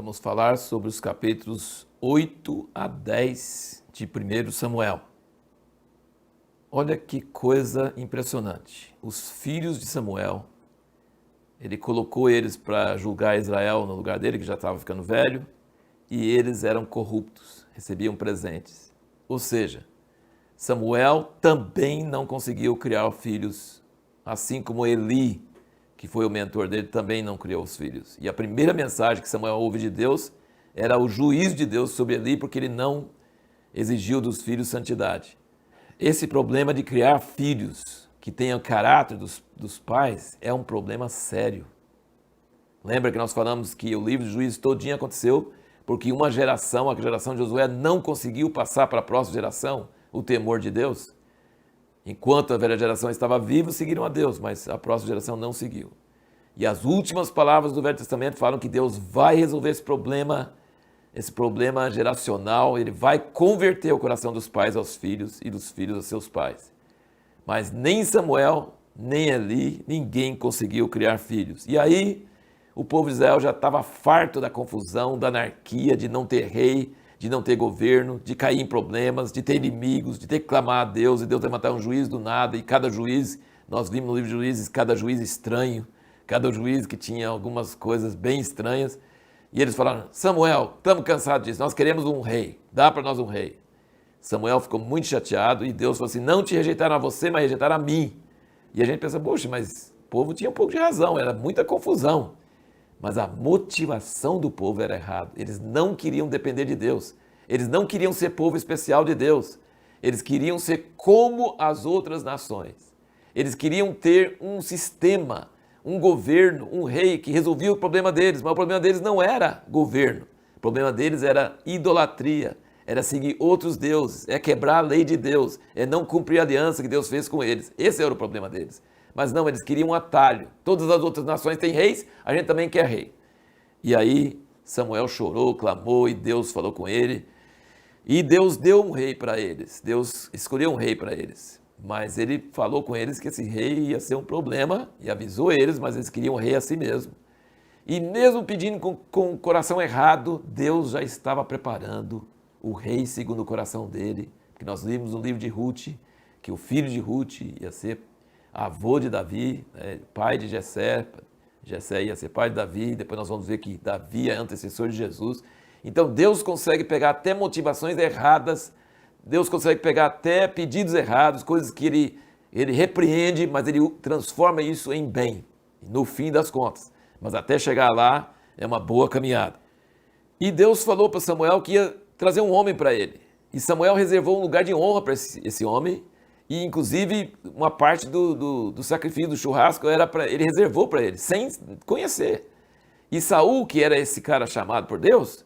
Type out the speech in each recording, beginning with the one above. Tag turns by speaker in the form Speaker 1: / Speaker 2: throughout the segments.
Speaker 1: Vamos falar sobre os capítulos 8 a 10 de 1 Samuel. Olha que coisa impressionante. Os filhos de Samuel, ele colocou eles para julgar Israel no lugar dele, que já estava ficando velho, e eles eram corruptos, recebiam presentes. Ou seja, Samuel também não conseguiu criar filhos, assim como Eli, que foi o mentor dele, também não criou os filhos. E a primeira mensagem que Samuel ouve de Deus era o juízo de Deus sobre Eli, porque ele não exigiu dos filhos santidade. Esse problema de criar filhos que tenham caráter dos pais é um problema sério. Lembra que nós falamos que o livro de Juízes todinho aconteceu porque uma geração, a geração de Josué, não conseguiu passar para a próxima geração o temor de Deus? Enquanto a velha geração estava viva, seguiram a Deus, mas a próxima geração não seguiu. E as últimas palavras do Velho Testamento falam que Deus vai resolver esse problema geracional, ele vai converter o coração dos pais aos filhos e dos filhos aos seus pais. Mas nem Samuel, nem Eli, ninguém conseguiu criar filhos. E aí o povo de Israel já estava farto da confusão, da anarquia, de não ter rei, de não ter governo, de cair em problemas, de ter inimigos, de ter que clamar a Deus, e Deus levantar um juiz do nada, e cada juiz, nós vimos no livro de Juízes, cada juiz estranho, cada juiz que tinha algumas coisas bem estranhas, e eles falaram: Samuel, estamos cansados disso, nós queremos um rei, dá para nós um rei. Samuel ficou muito chateado, e Deus falou assim: não te rejeitaram a você, mas rejeitaram a mim. E a gente pensa: poxa, mas o povo tinha um pouco de razão, era muita confusão. Mas a motivação do povo era errada. Eles não queriam depender de Deus. Eles não queriam ser povo especial de Deus. Eles queriam ser como as outras nações. Eles queriam ter um sistema, um governo, um rei que resolvia o problema deles. Mas o problema deles não era governo. O problema deles era idolatria. Era seguir outros deuses. É quebrar a lei de Deus. É não cumprir a aliança que Deus fez com eles. Esse era o problema deles. Mas não, eles queriam um atalho. Todas as outras nações têm reis, a gente também quer rei. E aí Samuel chorou, clamou, e Deus falou com ele. E Deus deu um rei para eles. Deus escolheu um rei para eles. Mas ele falou com eles que esse rei ia ser um problema, e avisou eles, mas eles queriam um rei a si mesmo. E mesmo pedindo com o coração errado, Deus já estava preparando o rei segundo o coração dele. Porque nós vimos no livro de Ruth, que o filho de Ruth ia ser avô de Davi, pai de Jessé, Jessé ia ser pai de Davi, depois nós vamos ver que Davi é antecessor de Jesus. Então Deus consegue pegar até motivações erradas, Deus consegue pegar até pedidos errados, coisas que ele repreende, mas ele transforma isso em bem, no fim das contas. Mas até chegar lá é uma boa caminhada. E Deus falou para Samuel que ia trazer um homem para ele. E Samuel reservou um lugar de honra para esse homem. E, inclusive, uma parte do sacrifício, do churrasco, ele reservou para ele, sem conhecer. E Saul, que era esse cara chamado por Deus,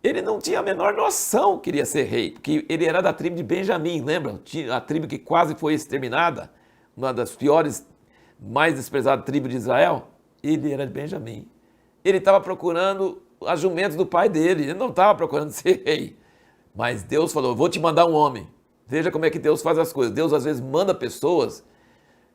Speaker 1: ele não tinha a menor noção que iria ser rei, porque ele era da tribo de Benjamim, lembra? A tribo que quase foi exterminada, uma das piores, mais desprezadas tribos de Israel. Ele era de Benjamim. Ele estava procurando as jumentas do pai dele, ele não estava procurando ser rei. Mas Deus falou: vou te mandar um homem. Veja como é que Deus faz as coisas. Deus às vezes manda pessoas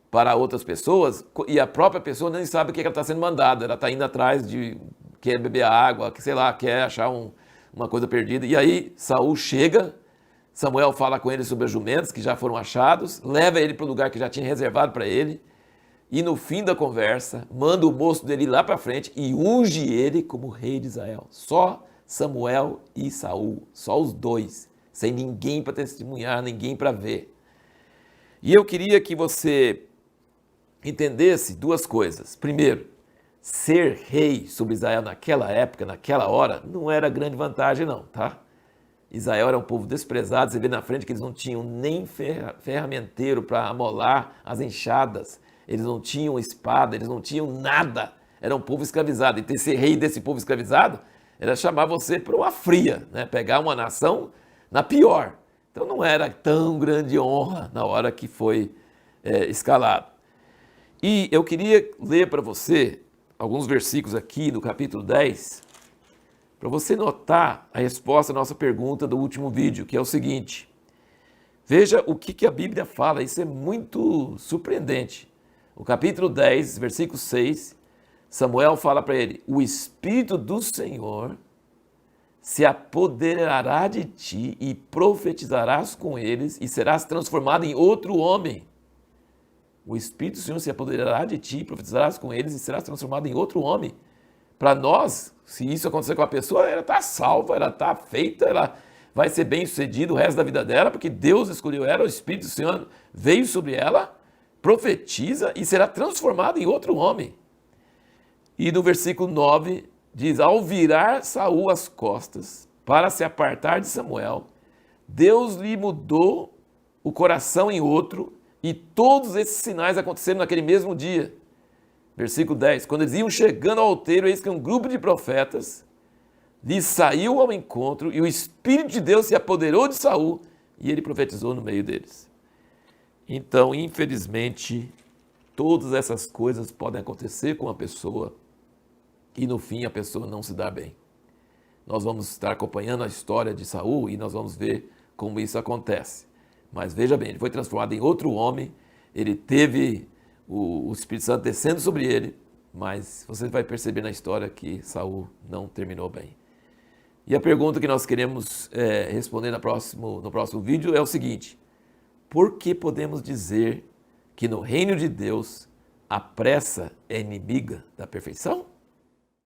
Speaker 1: para outras pessoas e a própria pessoa nem sabe o que ela está sendo mandada. Ela está indo atrás de quer beber água, que sei lá, quer achar uma coisa perdida. E aí Saul chega, Samuel fala com ele sobre os jumentos que já foram achados, leva ele para o lugar que já tinha reservado para ele e no fim da conversa manda o moço dele ir lá para frente e unge ele como rei de Israel. Só Samuel e Saul, só os dois. Sem ninguém para testemunhar, ninguém para ver. E eu queria que você entendesse duas coisas. Primeiro, ser rei sobre Israel naquela época, naquela hora, não era grande vantagem não, tá? Israel era um povo desprezado, você vê na frente que eles não tinham nem ferramenteiro para amolar as enxadas, eles não tinham espada, eles não tinham nada, era um povo escravizado. E ser rei desse povo escravizado era chamar você para uma fria, né? Pegar uma nação na pior. Então não era tão grande honra na hora que foi escalado. E eu queria ler para você alguns versículos aqui do capítulo 10, para você notar a resposta à nossa pergunta do último vídeo, que é o seguinte: veja o que a Bíblia fala, isso é muito surpreendente. O capítulo 10, versículo 6, Samuel fala para ele: o Espírito do Senhor se apoderará de ti e profetizarás com eles e serás transformado em outro homem. O Espírito do Senhor se apoderará de ti, profetizarás com eles e serás transformado em outro homem. Para nós, se isso acontecer com a pessoa, ela está salva, ela está feita, ela vai ser bem sucedida o resto da vida dela, porque Deus escolheu ela, o Espírito do Senhor veio sobre ela, profetiza e será transformado em outro homem. E no versículo 9 diz, ao virar Saul as costas para se apartar de Samuel, Deus lhe mudou o coração em outro, e todos esses sinais aconteceram naquele mesmo dia. Versículo 10, quando eles iam chegando ao outeiro, eis que um grupo de profetas lhes saiu ao encontro, e o Espírito de Deus se apoderou de Saul, e ele profetizou no meio deles. Então, infelizmente, todas essas coisas podem acontecer com a pessoa, e no fim a pessoa não se dá bem. Nós vamos estar acompanhando a história de Saul, e nós vamos ver como isso acontece. Mas veja bem, ele foi transformado em outro homem, ele teve o Espírito Santo descendo sobre ele, mas você vai perceber na história que Saul não terminou bem. E a pergunta que nós queremos responder no próximo vídeo é o seguinte: por que podemos dizer que no reino de Deus a pressa é inimiga da perfeição?